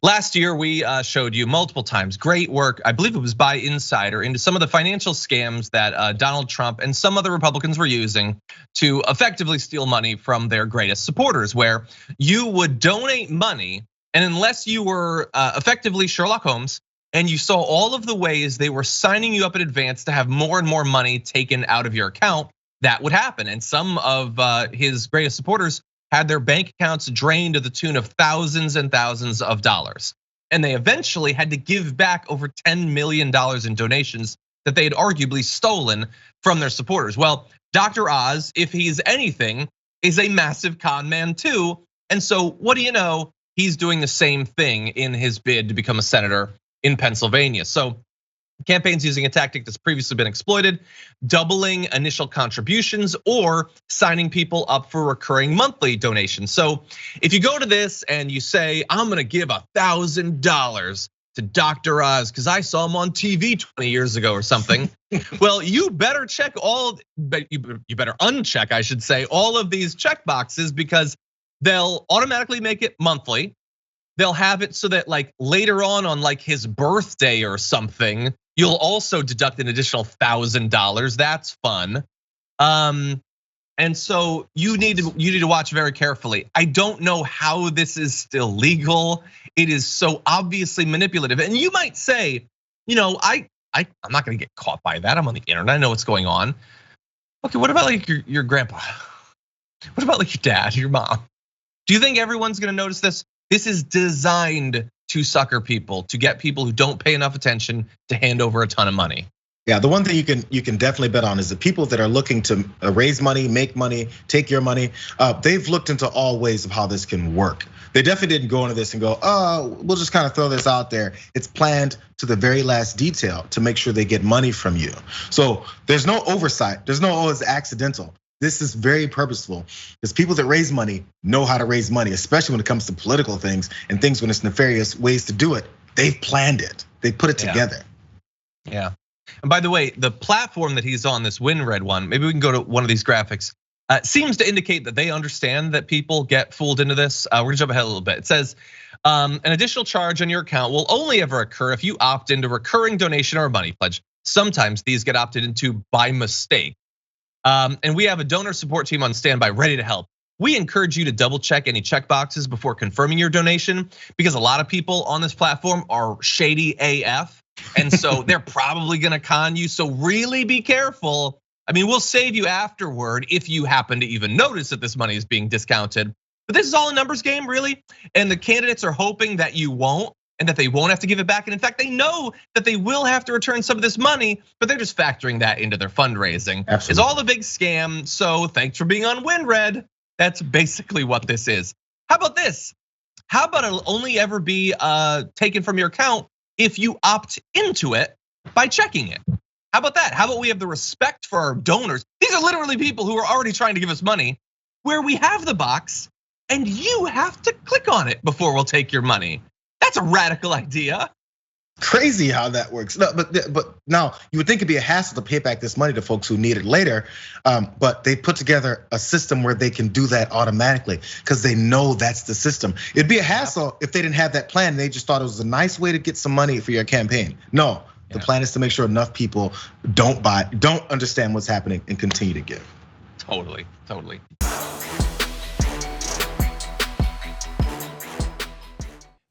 Last year, we showed you multiple times great work, I believe it was by Insider, into some of the financial scams that Donald Trump and some other Republicans were using to effectively steal money from their greatest supporters, where you would donate money, and unless you were effectively Sherlock Holmes, and you saw all of the ways they were signing you up in advance to have more and more money taken out of your account, that would happen. And some of his greatest supporters had their bank accounts drained to the tune of thousands and thousands of dollars. And they eventually had to give back over $10 million in donations that they had arguably stolen from their supporters. Well, Dr. Oz, if he's anything, is a massive con man too. And so what do you know? He's doing the same thing in his bid to become a senator in Pennsylvania. So campaigns using a tactic that's previously been exploited, doubling initial contributions or signing people up for recurring monthly donations. So if you go to this and you say, I'm gonna give $1,000 to Dr. Oz because I saw him on TV 20 years ago or something, well, you better check you better uncheck, I should say, all of these check boxes because they'll automatically make it monthly. They'll have it so that like later on like his birthday or something, you'll also deduct an additional $1,000. That's fun. And so you need to watch very carefully. I don't know how this is still legal. It is so obviously manipulative. And you might say, I'm not gonna get caught by that. I'm on the internet, I know what's going on. Okay, what about like your grandpa? What about like your dad, your mom? Do you think everyone's gonna notice this? This is designed to sucker people, to get people who don't pay enough attention to hand over a ton of money. Yeah, the one thing you can definitely bet on is the people that are looking to raise money, make money, take your money. They've looked into all ways of how this can work. They definitely didn't go into this and go, oh, we'll just kind of throw this out there. It's planned to the very last detail to make sure they get money from you. So there's no oversight. There's no, oh, it's accidental. This is very purposeful because people that raise money know how to raise money, especially when it comes to political things and things when it's nefarious ways to do it. They've planned it. They put it together. Yeah. And by the way, the platform that he's on, this WinRed one, maybe we can go to one of these graphics, seems to indicate that they understand that people get fooled into this. We're gonna jump ahead a little bit. It says, an additional charge on your account will only ever occur if you opt into recurring donation or money pledge. Sometimes these get opted into by mistake. And we have a donor support team on standby ready to help. We encourage you to double check any check boxes before confirming your donation because a lot of people on this platform are shady AF. And so they're probably gonna con you, so really be careful. I mean, we'll save you afterward if you happen to even notice that this money is being discounted. But this is all a numbers game, really. And the candidates are hoping that you won't and that they won't have to give it back. And in fact, they know that they will have to return some of this money, but they're just factoring that into their fundraising. Absolutely. It's all a big scam, so thanks for being on WinRed. That's basically what this is. How about this? How about it'll only ever be taken from your account if you opt into it by checking it? How about that? How about we have the respect for our donors? These are literally people who are already trying to give us money, where we have the box and you have to click on it before we'll take your money. That's a radical idea. Crazy how that works. No, but now you would think it'd be a hassle to pay back this money to folks who need it later. But they put together a system where they can do that automatically because they know that's the system. It'd be a hassle if they didn't have that plan. They just thought it was a nice way to get some money for your campaign. No, the plan is to make sure enough people don't understand what's happening and continue to give. Totally.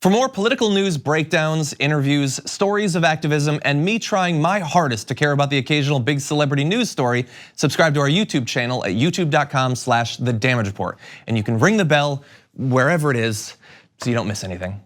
For more political news breakdowns, interviews, stories of activism, and me trying my hardest to care about the occasional big celebrity news story, subscribe to our YouTube channel at youtube.com/thedamagereport. And you can ring the bell wherever it is so you don't miss anything.